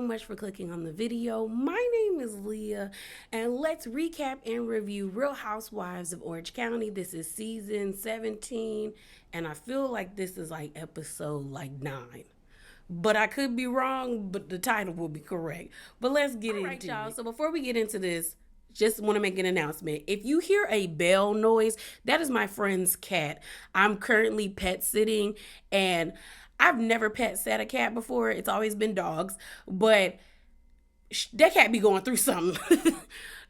much for clicking on the video. My name is Leah, and let's recap and review Real Housewives of Orange County. This is season 17, and I feel like this is like episode like 9. But I could be wrong, but the title will be correct. But let's get into it. Y'all. So before we get into this, just want to make an announcement. If you hear a bell noise, that is my friend's cat. I'm currently pet sitting, and I've never pet sat a cat before. It's always been dogs, but that cat be going through something.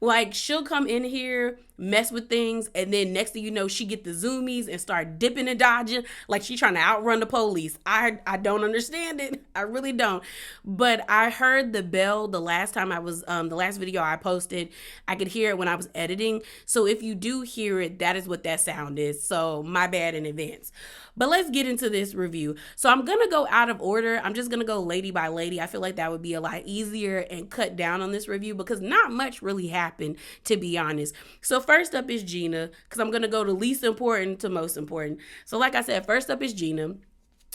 Like, she'll come in here, mess with things, and then next thing you know, she get the zoomies and start dipping and dodging like she trying to outrun the police. I don't understand it. I really don't. But I heard the bell the last time I was, the last video I posted. I could hear it when I was editing. So if you do hear it, that is what that sound is. So my bad in advance. But let's get into this review. So I'm going to go out of order. I'm just going to go lady by lady. I feel like that would be a lot easier and cut down on this review because not much really happened, to be honest. So first up is Gina, because I'm going to go to least important to most important. So like I said, first up is Gina.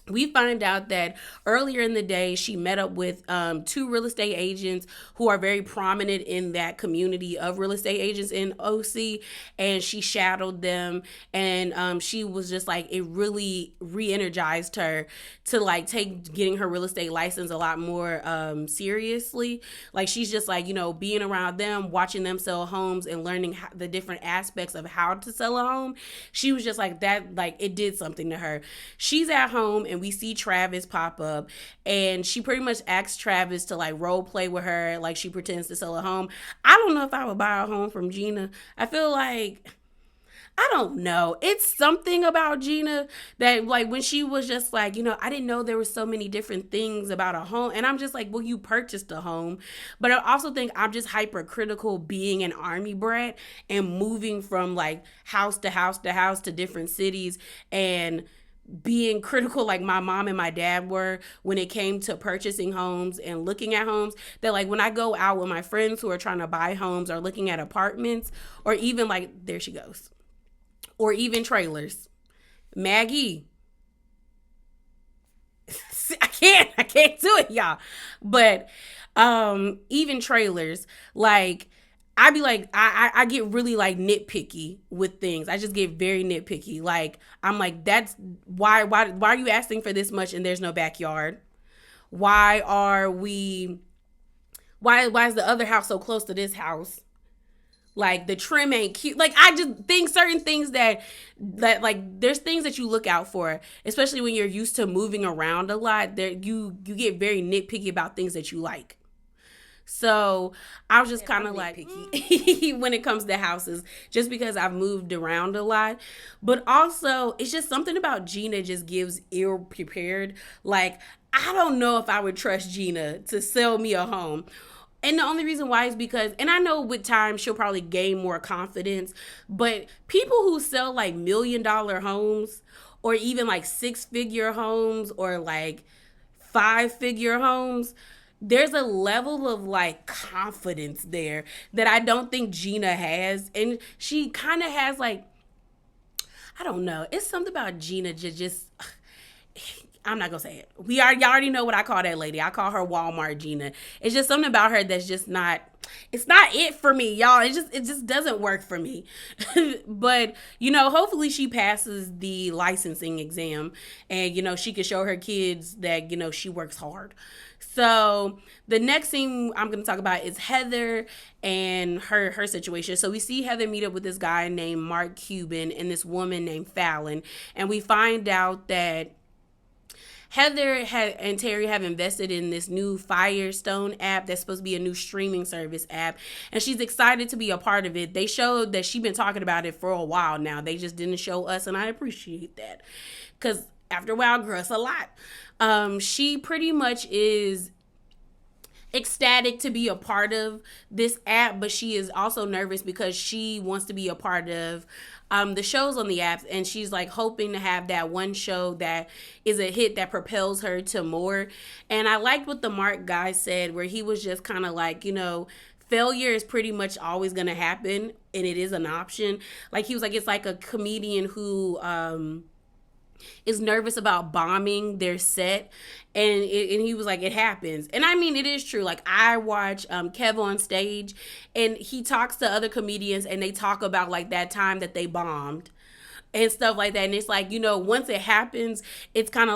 We find out that earlier in the day, she met up with 2 real estate agents who are very prominent in that community of real estate agents in OC, and she shadowed them, and she was just like, it really re-energized her to like take getting her real estate license a lot more seriously. Like, she's just like, being around them, watching them sell homes and learning the different aspects of how to sell a home. She was just like that, like it did something to her. She's at home and we see Travis pop up, and she pretty much asks Travis to like role play with her, like she pretends to sell a home. I don't know if I would buy a home from Gina. I feel like, I don't know. It's something about Gina that, like, when she was just like, I didn't know there were so many different things about a home. And I'm just like, well, you purchased a home. But I also think I'm just hypercritical being an army brat and moving from like house to house to house to different cities, and being critical like my mom and my dad were when it came to purchasing homes and looking at homes. That like when I go out with my friends who are trying to buy homes or looking at apartments, or even like, there she goes, or even trailers, Maggie, I can't do it, y'all. But even trailers, like, I be like, I get really like nitpicky with things. I just get very nitpicky. Like, I'm like, that's why are you asking for this much and there's no backyard? Why is the other house so close to this house? Like, the trim ain't cute. Like, I just think certain things that like, there's things that you look out for, especially when you're used to moving around a lot. There you get very nitpicky about things that you like. So I was just kind of like picky when it comes to houses, just because I've moved around a lot. But also, it's just something about Gina just gives ill prepared. Like, I don't know if I would trust Gina to sell me a home. And the only reason why is because, and I know with time she'll probably gain more confidence, but people who sell like $1 million homes, or even like 6-figure homes, or like 5-figure homes, there's a level of like confidence there that I don't think Gina has. And she kind of has like, I don't know. It's something about Gina just I'm not gonna say it. Y'all already know what I call that lady. I call her Walmart Gina. It's just something about her that's just not, it's not it for me, y'all. It just doesn't work for me. But, hopefully she passes the licensing exam, and, she can show her kids that, she works hard. So the next thing I'm going to talk about is Heather and her situation. So we see Heather meet up with this guy named Mark Cuban and this woman named Fallon. And we find out that Heather and Terry have invested in this new Firestone app that's supposed to be a new streaming service app, and she's excited to be a part of it. They showed that she's been talking about it for a while now. They just didn't show us, and I appreciate that, because after a while, girl, it's a lot. She pretty much is ecstatic to be a part of this app, but she is also nervous because she wants to be a part of the shows on the apps, and she's like hoping to have that one show that is a hit that propels her to more. And I liked what the Mark guy said, where he was just kind of like, failure is pretty much always going to happen, and it is an option. Like, he was like, it's like a comedian who is nervous about bombing their set, and he was like, it happens. And I mean, it is true. Like, I watch Kev on stage, and he talks to other comedians, and they talk about like that time that they bombed and stuff like that. And it's like, once it happens, it's kind of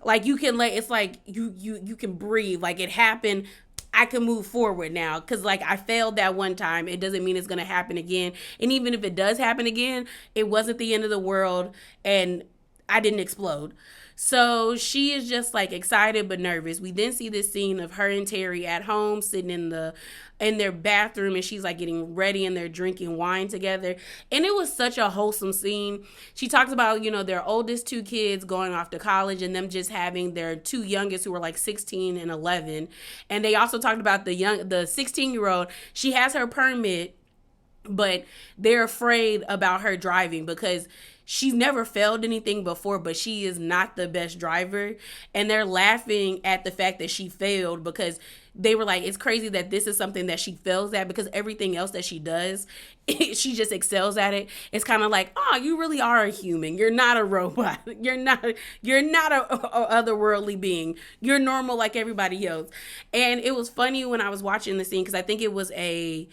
like you can let, it's like you can breathe. Like, it happened, I can move forward now, because like I failed that one time, it doesn't mean it's going to happen again. And even if it does happen again, it wasn't the end of the world, and I didn't explode. So she is just like excited but nervous. We then see this scene of her and Terry at home, sitting in their bathroom, and she's like getting ready, and they're drinking wine together. And it was such a wholesome scene. She talks about, their oldest two kids going off to college, and them just having their two youngest, who were like 16 and 11. And they also talked about the 16-year-old. She has her permit, but they're afraid about her driving because she's never failed anything before, but she is not the best driver. And they're laughing at the fact that she failed, because they were like, it's crazy that this is something that she fails at, because everything else that she does, she just excels at it. It's kind of like, oh, you really are a human. You're not a robot. You're not a otherworldly being. You're normal like everybody else. And it was funny when I was watching the scene, because I think it was a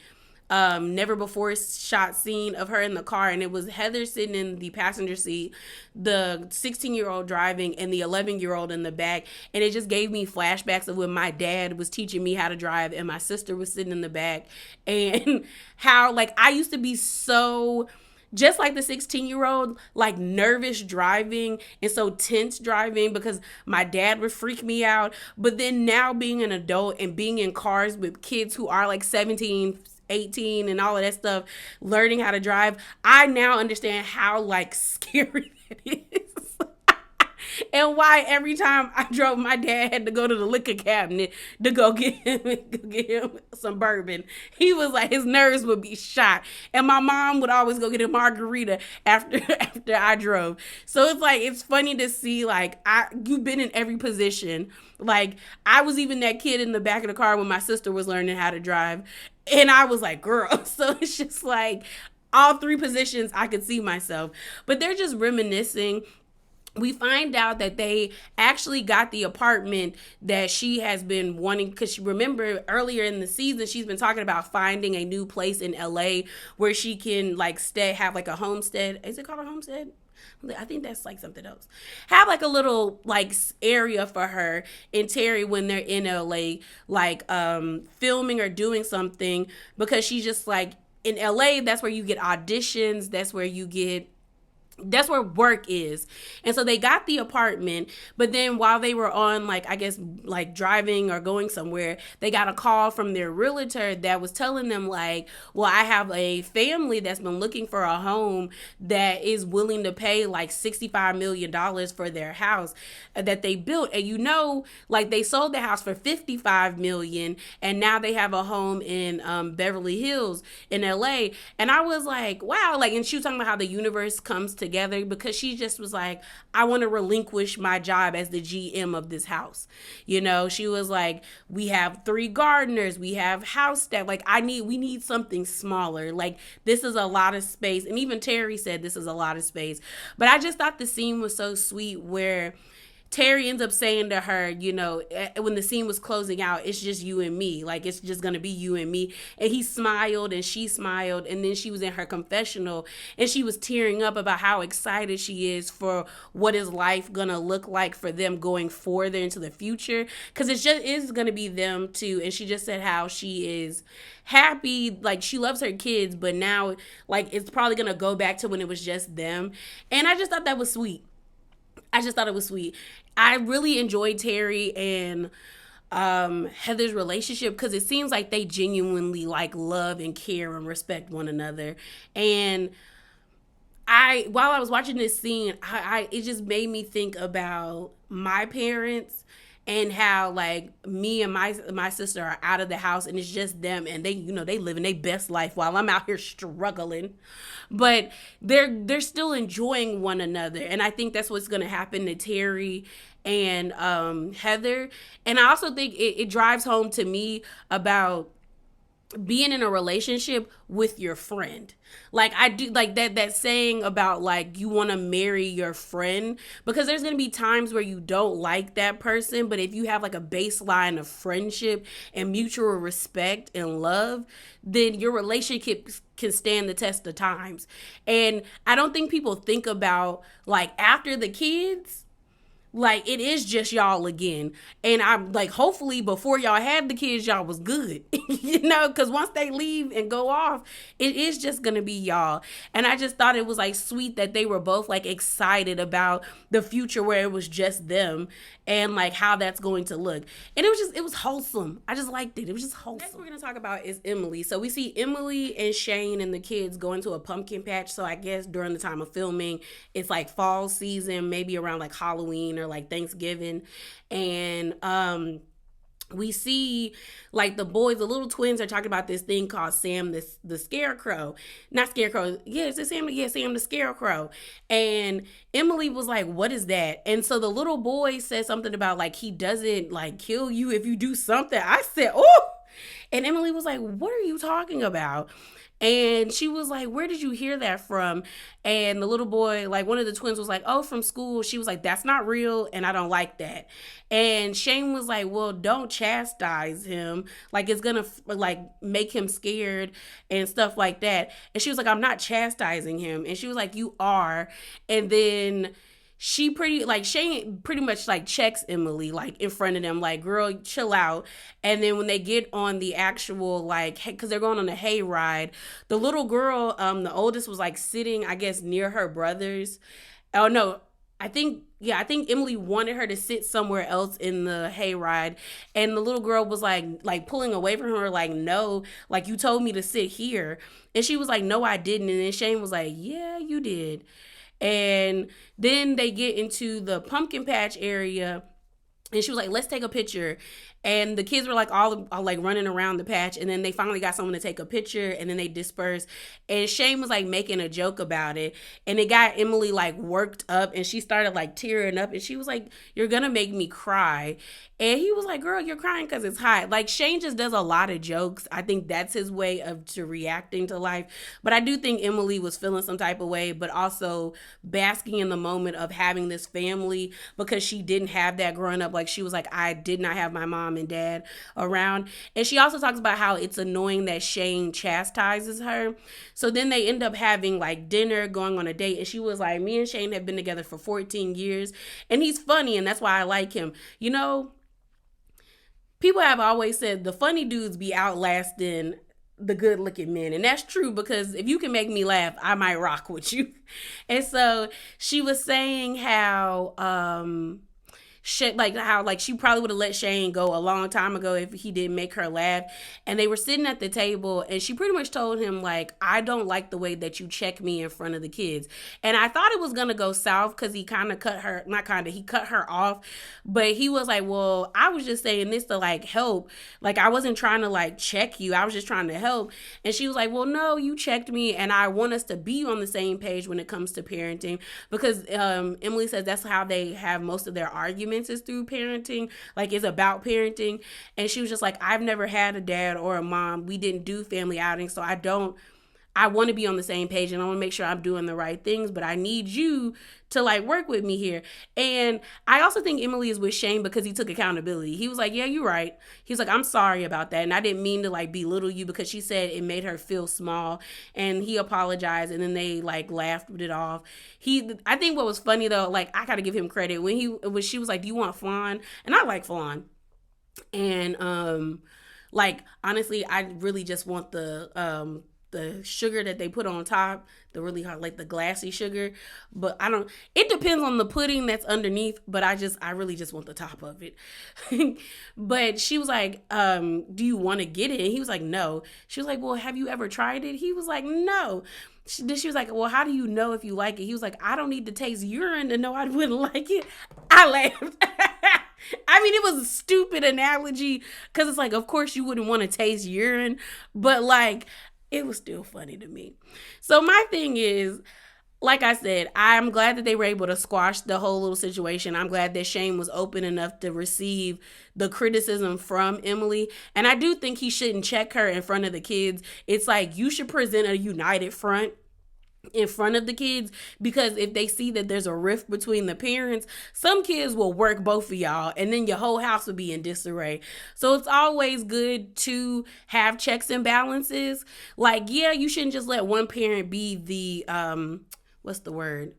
never before shot scene of her in the car, and it was Heather sitting in the passenger seat, the 16-year-old driving, and the 11-year-old in the back. And it just gave me flashbacks of when my dad was teaching me how to drive, and my sister was sitting in the back, and how like I used to be so just like the 16-year-old, like nervous driving and so tense driving, because my dad would freak me out. But then now, being an adult and being in cars with kids who are like 17, 18 and all of that stuff, learning how to drive, I now understand how like scary that is. And why every time I drove, my dad had to go to the liquor cabinet to go get him some bourbon. He was like, his nerves would be shot. And my mom would always go get a margarita after I drove. So it's like, it's funny to see, like, you've been in every position. Like, I was even that kid in the back of the car when my sister was learning how to drive. And I was like, girl. So it's just like, all three positions I could see myself. But they're just reminiscing. We find out that they actually got the apartment that she has been wanting, because she, remember earlier in the season, she's been talking about finding a new place in LA where she can like have like a homestead. Is it called a homestead? I think that's like something else. Have like a little like area for her and Terry when they're in LA, like filming or doing something, because she's just like, in LA, that's where you get auditions, that's where work is. And so they got the apartment, but then while they were on, like, I guess, like driving or going somewhere, they got a call from their realtor that was telling them like, well, I have a family that's been looking for a home that is willing to pay like $65 million for their house that they built. And like they sold the house for $55 million, and now they have a home in Beverly Hills in LA. And I was like, wow. Like, and she was talking about how the universe comes together, because she just was like, I want to relinquish my job as the GM of this house. She was like, we have 3 gardeners, we have house staff. Like, we need something smaller. Like, this is a lot of space. And even Terry said this is a lot of space. But I just thought the scene was so sweet, where Terry ends up saying to her, when the scene was closing out, it's just you and me. Like, it's just going to be you and me. And he smiled and she smiled. And then she was in her confessional and she was tearing up about how excited she is for what is life going to look like for them going further into the future. Because it just is going to be them too. And she just said how she is happy. Like, she loves her kids, but now, like, it's probably going to go back to when it was just them. And I just thought that was sweet. I just thought it was sweet. I really enjoyed Terry and Heather's relationship, because it seems like they genuinely like love and care and respect one another. And while I was watching this scene, it just made me think about my parents and how like me and my sister are out of the house and it's just them, and they they living their best life while I'm out here struggling, but they're still enjoying one another. And I think that's what's going to happen to Terry and Heather. And I also think it drives home to me about being in a relationship with your friend. Like I do like that saying about like you want to marry your friend, because there's going to be times where you don't like that person, but if you have like a baseline of friendship and mutual respect and love, then your relationship can stand the test of times. And I don't think people think about like after the kids, like it is just y'all again. And I'm like, hopefully before y'all had the kids, y'all was good. Because once they leave and go off, it is just gonna be y'all. And I just thought it was like sweet that they were both like excited about the future where it was just them, and like how that's going to look. And it was wholesome. I just liked it. It was just wholesome. Next we're gonna talk about is Emily. So we see Emily and Shane and the kids going to a pumpkin patch. So I guess during the time of filming, it's like fall season, maybe around like Halloween or like Thanksgiving. And we see like the boys, the little twins are talking about this thing called Sam the Scarecrow. Not Scarecrow. Yeah, is it Sam? Yeah, Sam the Scarecrow. And Emily was like, what is that? And so the little boy said something about like he doesn't like kill you if you do something. I said, oh. And Emily was like, what are you talking about? And she was like, where did you hear that from? And the little boy, like one of the twins was like, oh, from school. She was like, that's not real and I don't like that. And Shane was like, well, don't chastise him. Like it's going to like make him scared and stuff like that. And she was like, I'm not chastising him. And she was like, you are. And then Shane pretty much like checks Emily like in front of them, like, girl, chill out. And then when they get on the actual like, because they're going on a hay ride, the little girl, the oldest, was like sitting, I guess, near her brothers. Oh no, I think Emily wanted her to sit somewhere else in the hayride, and the little girl was like pulling away from her, like, no, like you told me to sit here. And she was like, no, I didn't. And then Shane was like, yeah, you did. And then they get into the pumpkin patch area, and she was like, let's take a picture. And the kids were like all like running around the patch, and then they finally got someone to take a picture, and then they dispersed. And Shane was like making a joke about it, and it got Emily like worked up, and she started like tearing up, and she was like, you're gonna make me cry. And he was like, girl, you're crying because it's hot. Like Shane just does a lot of jokes. I think that's his way of to reacting to life. But I do think Emily was feeling some type of way, but also basking in the moment of having this family, because she didn't have that growing up. Like she was like, I did not have my mom and dad around. And she also talks about how it's annoying that Shane chastises her. So then they end up having like dinner, going on a date. And she was like, me and Shane have been together for 14 years. And he's funny, and that's why I like him. People have always said the funny dudes be outlasting the good looking men. And that's true, because if you can make me laugh, I might rock with you. And so she was saying how shit, like how like she probably would have let Shane go a long time ago if he didn't make her laugh. And they were sitting at the table, and she pretty much told him like, I don't like the way that you check me in front of the kids. And I thought it was gonna go south, because he kind of he cut her off. But he was like, well, I was just saying this to like help. Like I wasn't trying to like check you, I was just trying to help. And she was like, well, no, you checked me, and I want us to be on the same page when it comes to parenting. Because Emily says that's how they have most of their arguments, is through parenting. Like it's about parenting. And she was just like, I've never had a dad or a mom. We didn't do family outings. So I want to be on the same page, and I want to make sure I'm doing the right things, but I need you to like work with me here. And I also think Emily is with Shane because he took accountability. He was like, yeah, you're right. He was like, I'm sorry about that. And I didn't mean to like belittle you, because she said it made her feel small, and he apologized, and then they like laughed it off. I think what was funny though, like I got to give him credit when she was like, do you want flan? And I like flan. And like honestly, I really just want the sugar that they put on top, the really hot, like the glassy sugar. But it depends on the pudding that's underneath, but I really just want the top of it. But she was like, do you want to get it? And he was like, no. She was like, well, have you ever tried it? He was like, no. She was like, well, how do you know if you like it? He was like, I don't need to taste urine to know I wouldn't like it. I laughed. I mean, it was a stupid analogy, because it's like, of course you wouldn't want to taste urine, but like, it was still funny to me. So my thing is, like I said, I'm glad that they were able to squash the whole little situation. I'm glad that Shane was open enough to receive the criticism from Emily. And I do think he shouldn't check her in front of the kids. It's like you should present a united front in front of the kids, because if they see that there's a rift between the parents, some kids will work both of y'all and then your whole house will be in disarray. So it's always good to have checks and balances. Like, yeah, you shouldn't just let one parent be the what's the word,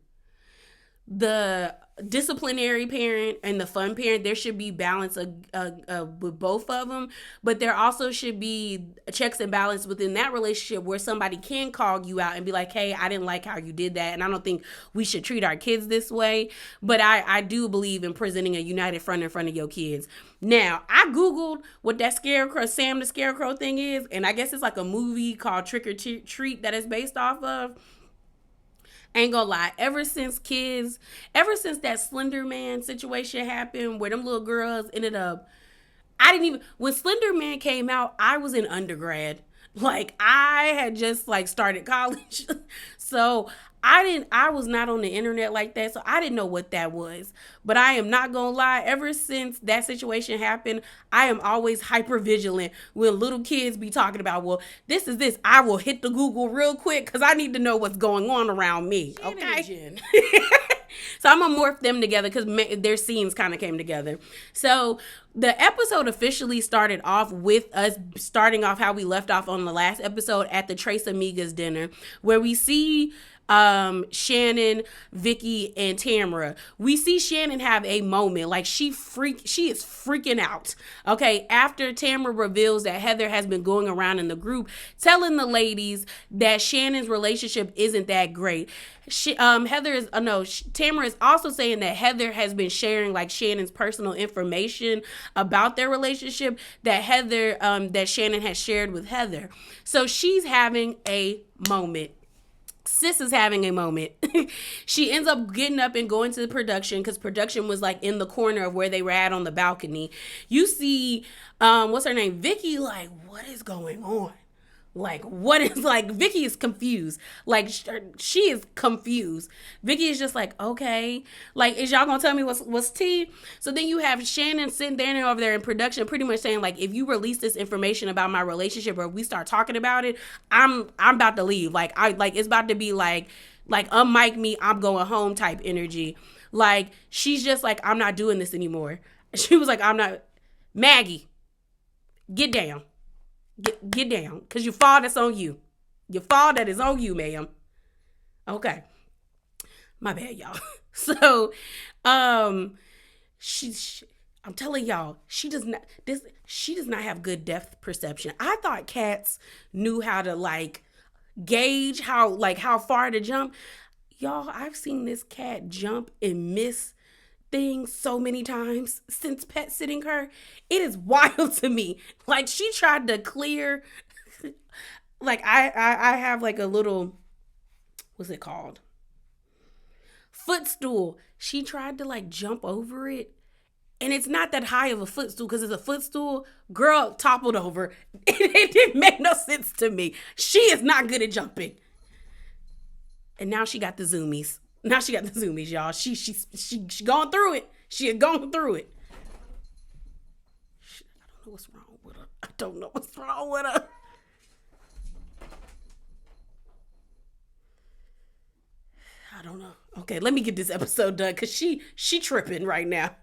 the disciplinary parent and the fun parent. There should be balance with both of them, but there also should be checks and balance within that relationship where somebody can call you out and be like, hey, I didn't like how you did that, and I don't think we should treat our kids this way. But I do believe in presenting a united front in front of your kids. Now, I Googled what that scarecrow, Sam the Scarecrow thing is, and I guess it's like a movie called Trick or Treat that it's based off of. Ain't gonna lie, ever since that Slender Man situation happened where them little girls ended up, I didn't even, when Slender Man came out, I was in undergrad. Like, I had just like started college. So I was not on the internet like that. So I didn't know what that was. But I am not gonna lie, ever since that situation happened, I am always hyper vigilant when little kids be talking about, well, this is this. I will hit the Google real quick because I need to know what's going on around me. Okay. So I'm gonna morph them together because their scenes kind of came together. So the episode officially started off with us starting off how we left off on the last episode at the Tres Amigas dinner, where we see Shannon, Vicky, and Tamara. We see Shannon have a moment, like she is freaking out. Okay, after Tamara reveals that Heather has been going around in the group telling the ladies that Shannon's relationship isn't that great. Tamara is also saying that Heather has been sharing like Shannon's personal information about their relationship that Shannon has shared with Heather. So she's having a moment. Sis is having a moment. She ends up getting up and going to the production because production was like in the corner of where they were at on the balcony. You see, what's her name? Vicky, like, what is going on? Like, Vicky is confused. Like, she is confused. Vicky is just like, okay. Like, is y'all gonna tell me what's tea? So then you have Shannon sitting there and over there in production pretty much saying, like, if you release this information about my relationship or if we start talking about it, I'm about to leave. Like, it's about to be like unmic me, I'm going home type energy. Like, she's just like, I'm not doing this anymore. She was like, Maggie, get down. Get down, because your fall, that's on you. Your fall, that is on you, ma'am. Okay. My bad, y'all. So, I'm telling y'all, she does not have good depth perception. I thought cats knew how to like gauge how far to jump. Y'all, I've seen this cat jump and miss things so many times since pet sitting her. It is wild to me. Like, she tried to clear like I have like a little, what's it called, footstool. She tried to like jump over it, and it's not that high of a footstool because it's a footstool. Girl toppled over. It didn't make no sense to me. She is not good at jumping, and now she got the zoomies. Y'all. She going through it. She is going through it. I don't know what's wrong with her. I don't know. Okay, let me get this episode done because she tripping right now.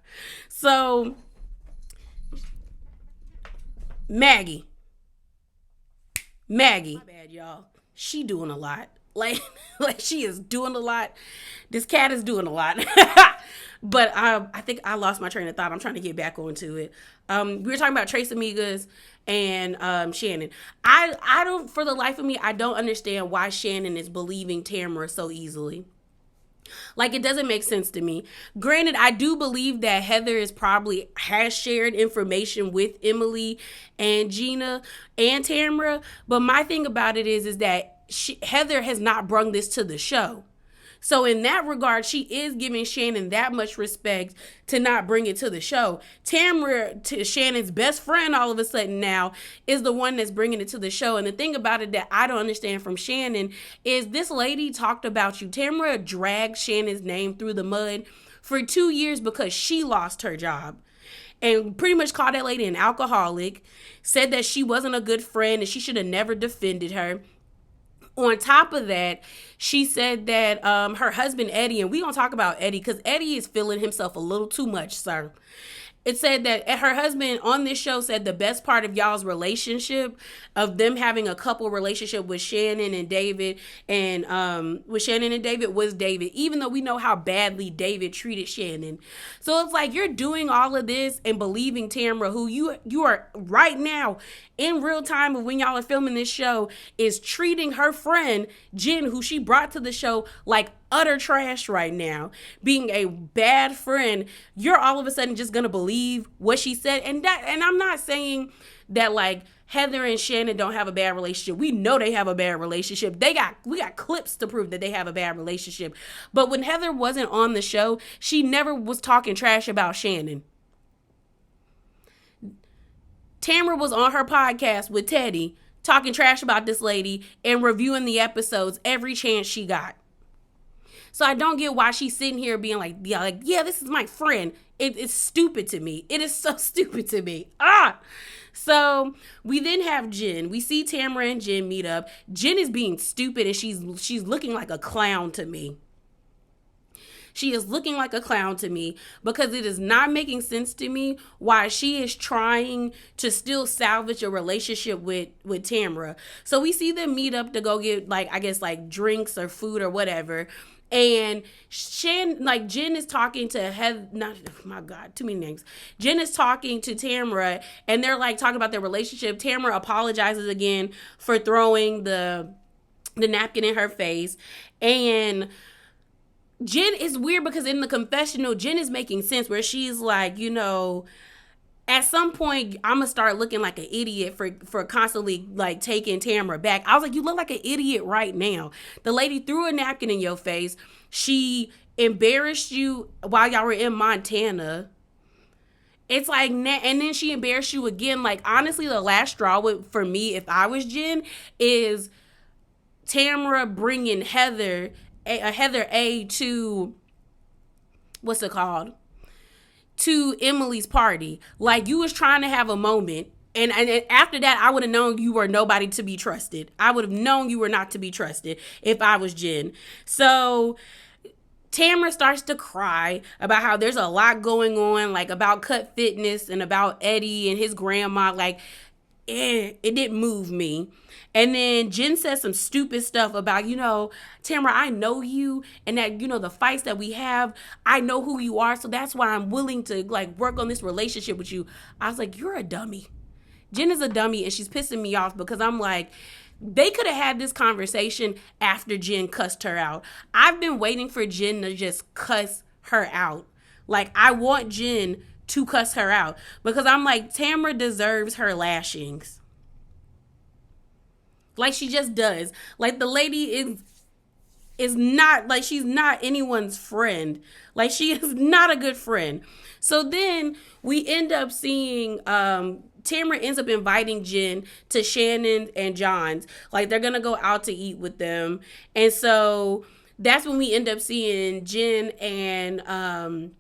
So, Maggie. My bad, y'all. She doing a lot. Like she is doing a lot. This cat is doing a lot. But I think I lost my train of thought. I'm trying to get back onto it. We were talking about Tres Amigas and Shannon. I don't, for the life of me, I don't understand why Shannon is believing Tamara so easily. Like, it doesn't make sense to me. Granted, I do believe that Heather has shared information with Emily and Gina and Tamara. But my thing about it is that Heather has not brung this to the show. So in that regard, she is giving Shannon that much respect to not bring it to the show. Tamra, Shannon's best friend, all of a sudden now is the one that's bringing it to the show. And the thing about it that I don't understand from Shannon is this lady talked about you. Tamra dragged Shannon's name through the mud for 2 years because she lost her job and pretty much called that lady an alcoholic, said that she wasn't a good friend and she should have never defended her. On top of that, she said that her husband Eddie, and we gonna talk about Eddie because Eddie is feeling himself a little too much, sir. It said that her husband on this show said the best part of y'all's relationship, of them having a couple relationship with Shannon and David, and with Shannon and David, was David, even though we know how badly David treated Shannon. So it's like you're doing all of this and believing Tamra, who you are right now in real time of when y'all are filming this show, is treating her friend Jen, who she brought to the show, like utter trash right now, being a bad friend. You're all of a sudden just gonna believe what she said. And I'm not saying that like Heather and Shannon don't have a bad relationship. We know they have a bad relationship. We got clips to prove that they have a bad relationship. But when Heather wasn't on the show, she never was talking trash about Shannon. Tamra was on her podcast with Teddy talking trash about this lady and reviewing the episodes every chance she got. So I don't get why she's sitting here being like, yeah, this is my friend. It's stupid to me. It is so stupid to me. So we then have Jen. We see Tamra and Jen meet up. Jen is being stupid and she's looking like a clown to me. She is looking like a clown to me because it is not making sense to me why she is trying to still salvage a relationship with Tamra. So we see them meet up to go get like drinks or food or whatever. And Jen is talking to Heather, too many names. Jen is talking to Tamra and they're like talking about their relationship. Tamra apologizes again for throwing the napkin in her face. And Jen is weird because in the confessional, Jen is making sense where she's like, at some point, I'm going to start looking like an idiot for constantly like taking Tamra back. I was like, you look like an idiot right now. The lady threw a napkin in your face. She embarrassed you while y'all were in Montana. It's like, and then she embarrassed you again. Like, honestly, the last straw for me, if I was Jen, is Tamra bringing Heather A to, what's it called? To Emily's party. Like, you was trying to have a moment. And after that, I would have known you were nobody to be trusted. I would have known you were not to be trusted if I was Jen. So Tamra starts to cry about how there's a lot going on, like about Cut Fitness and about Eddie and his grandma. Like, it didn't move me. And then Jen says some stupid stuff about, Tamra, I know you, and that, the fights that we have, I know who you are, so that's why I'm willing to, like, work on this relationship with you. I was like, you're a dummy. Jen is a dummy, and she's pissing me off because I'm like, they could have had this conversation after Jen cussed her out. I've been waiting for Jen to just cuss her out. Like, I want Jen to cuss her out because I'm like, Tamra deserves her lashings. Like, she just does. Like, the lady is not, like, she's not anyone's friend. Like, she is not a good friend. So then we end up seeing Tamra ends up inviting Jen to Shannon and John's. Like, they're gonna go out to eat with them. And so that's when we end up seeing Jen and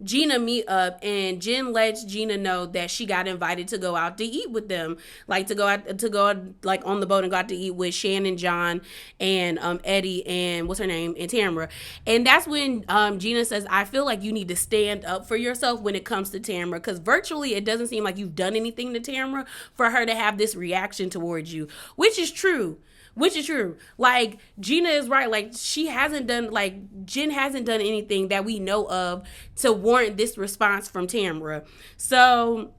Gina meet up, and Jen lets Gina know that she got invited to go out to eat with them, like to go like on the boat and go out to eat with Shannon, John, and Eddie, and what's her name, and Tamra. And that's when Gina says, I feel like you need to stand up for yourself when it comes to Tamra, because virtually it doesn't seem like you've done anything to Tamra for her to have this reaction towards you, which is true. Like, Gina is right. Like, Jen hasn't done anything that we know of to warrant this response from Tamra. So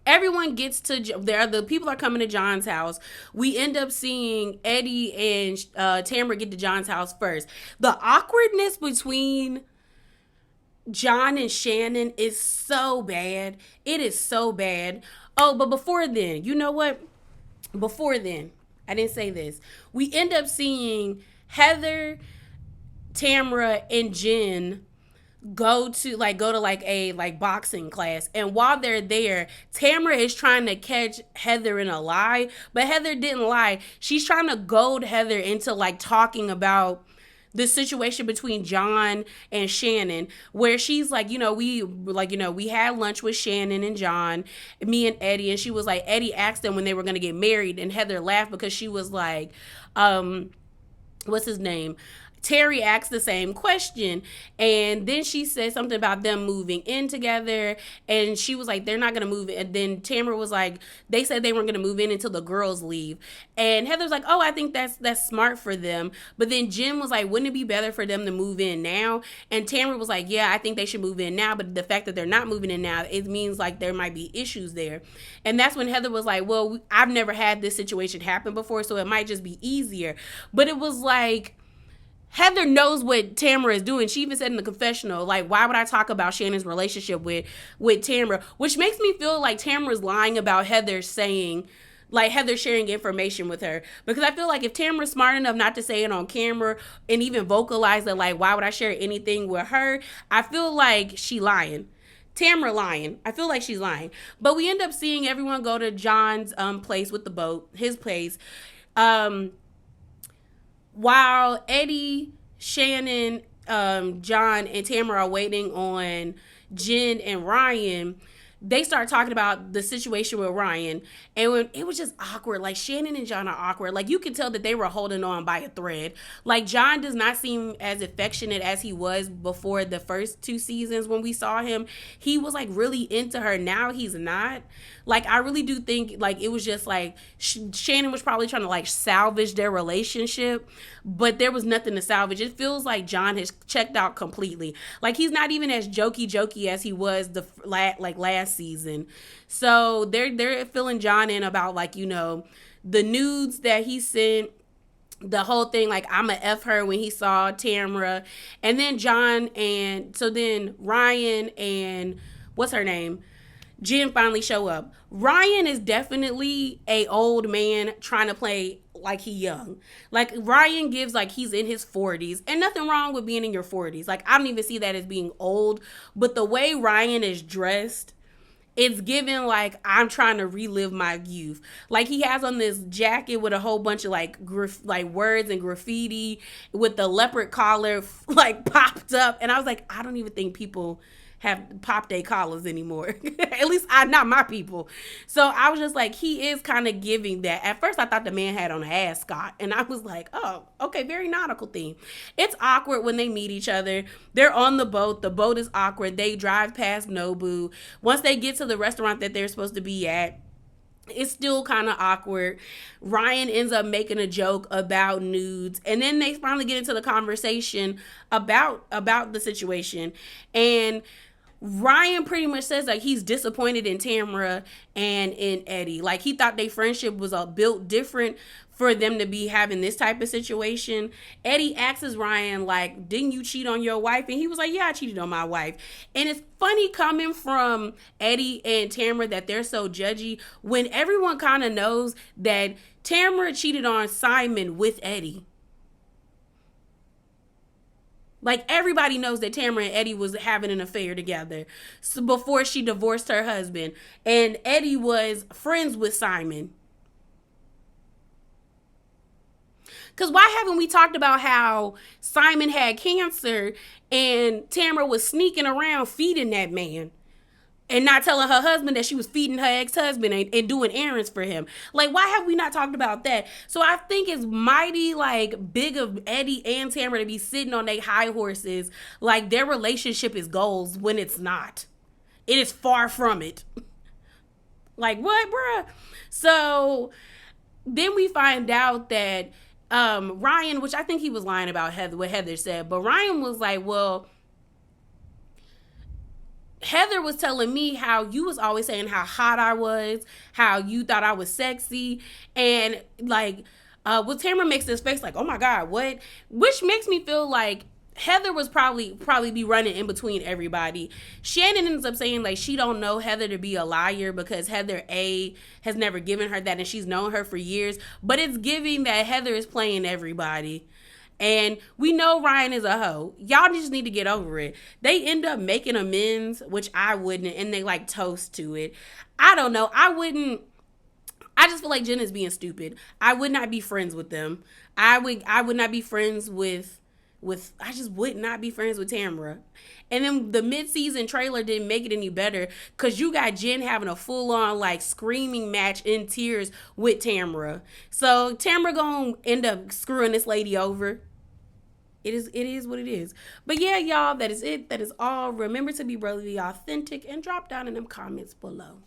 everyone gets to, the people are coming to John's house. We end up seeing Eddie and Tamra get to John's house first. The awkwardness between John and Shannon is so bad. It is so bad. Oh, but before then, you know what? I didn't say this. We end up seeing Heather Tamra and Jen go to like a like boxing class, and while they're there, Tamara is trying to catch Heather in a lie, but Heather didn't lie. She's trying to goad Heather into like talking about the situation between John and Shannon, where she's like, we had lunch with Shannon and John, me and Eddie, and she was like, Eddie asked them when they were gonna get married, and Heather laughed because she was like, what's his name? Terry asked the same question, and then she said something about them moving in together, and she was like, they're not gonna move in. And then Tamara was like, they said they weren't gonna move in until the girls leave, and Heather's like, oh, I think that's smart for them. But then Jim was like, wouldn't it be better for them to move in now? And Tamara was like, yeah, I think they should move in now, but the fact that they're not moving in now, it means like there might be issues there. And that's when Heather was like, well, I've never had this situation happen before, so it might just be easier. But it was like, Heather knows what Tamara is doing. She even said in the confessional, like, why would I talk about Shannon's relationship with Tamara? Which makes me feel like Tamara's lying about Heather saying, like, Heather sharing information with her. Because I feel like if Tamara's smart enough not to say it on camera and even vocalize that, like, why would I share anything with her? I feel like she lying. Tamara lying. I feel like she's lying. But we end up seeing everyone go to John's place with the boat, his place. While Eddie, Shannon, John, and Tamara are waiting on Jen and Ryan, they start talking about the situation with Ryan, and when it was just awkward. Like, Shannon and John are awkward. Like, you can tell that they were holding on by a thread. Like, John does not seem as affectionate as he was before the first two seasons when we saw him. He was like really into her. Now he's not. Like, I really do think like it was just like Shannon was probably trying to like salvage their relationship, but there was nothing to salvage. It feels like John has checked out completely. Like, he's not even as jokey as he was last season. So they're filling John in about like, the nudes that he sent, the whole thing, like, I'm a F her when he saw Tamara. And then then Ryan and what's her name? Jen finally show up. Ryan is definitely a old man trying to play like he young. Like, Ryan gives like he's in his 40s, and nothing wrong with being in your 40s. Like, I don't even see that as being old, but the way Ryan is dressed, it's given like I'm trying to relive my youth. Like, he has on this jacket with a whole bunch of like words and graffiti with the leopard collar like popped up, and I was like, I don't even think people have popped their collars anymore. At least not my people. So I was just like, he is kind of giving that. At first I thought the man had on an ascot, and I was like, oh, okay, very nautical theme. It's awkward when they meet each other. They're on the boat. The boat is awkward. They drive past Nobu. Once they get to the restaurant that they're supposed to be at, it's still kind of awkward. Ryan ends up making a joke about nudes, and then they finally get into the conversation about the situation. And Ryan pretty much says like he's disappointed in Tamara and in Eddie. Like, he thought their friendship was built different for them to be having this type of situation. Eddie asks Ryan, like, didn't you cheat on your wife? And he was like, yeah, I cheated on my wife. And it's funny coming from Eddie and Tamara that they're so judgy when everyone kind of knows that Tamara cheated on Simon with Eddie. Like, everybody knows that Tamara and Eddie was having an affair together before she divorced her husband. And Eddie was friends with Simon. Because why haven't we talked about how Simon had cancer and Tamara was sneaking around feeding that man and not telling her husband that she was feeding her ex-husband and doing errands for him? Like, why have we not talked about that? So I think it's mighty, like, big of Eddie and Tamara to be sitting on their high horses like their relationship is goals when it's not. It is far from it. Like, what, bruh? So then we find out that Ryan, which I think he was lying about what Heather said, but Ryan was like, well, Heather was telling me how you was always saying how hot I was, how you thought I was sexy, and like, Tamara makes this face like, oh my God, what? Which makes me feel like Heather was probably be running in between everybody. Shannon ends up saying like she don't know Heather to be a liar because Heather has never given her that, and she's known her for years. But it's giving that Heather is playing everybody. And we know Ryan is a hoe. Y'all just need to get over it. They end up making amends, which I wouldn't, and they like toast to it. I don't know. I wouldn't. I just feel like Jen is being stupid. I would not be friends with them. I would not be friends with I just would not be friends with Tamra. And then the mid-season trailer didn't make it any better because you got Jen having a full-on like screaming match in tears with Tamra. So Tamra gonna end up screwing this lady over. It is what it is. But yeah, y'all, that is it. That is all. Remember to be brotherly authentic and drop down in them comments below.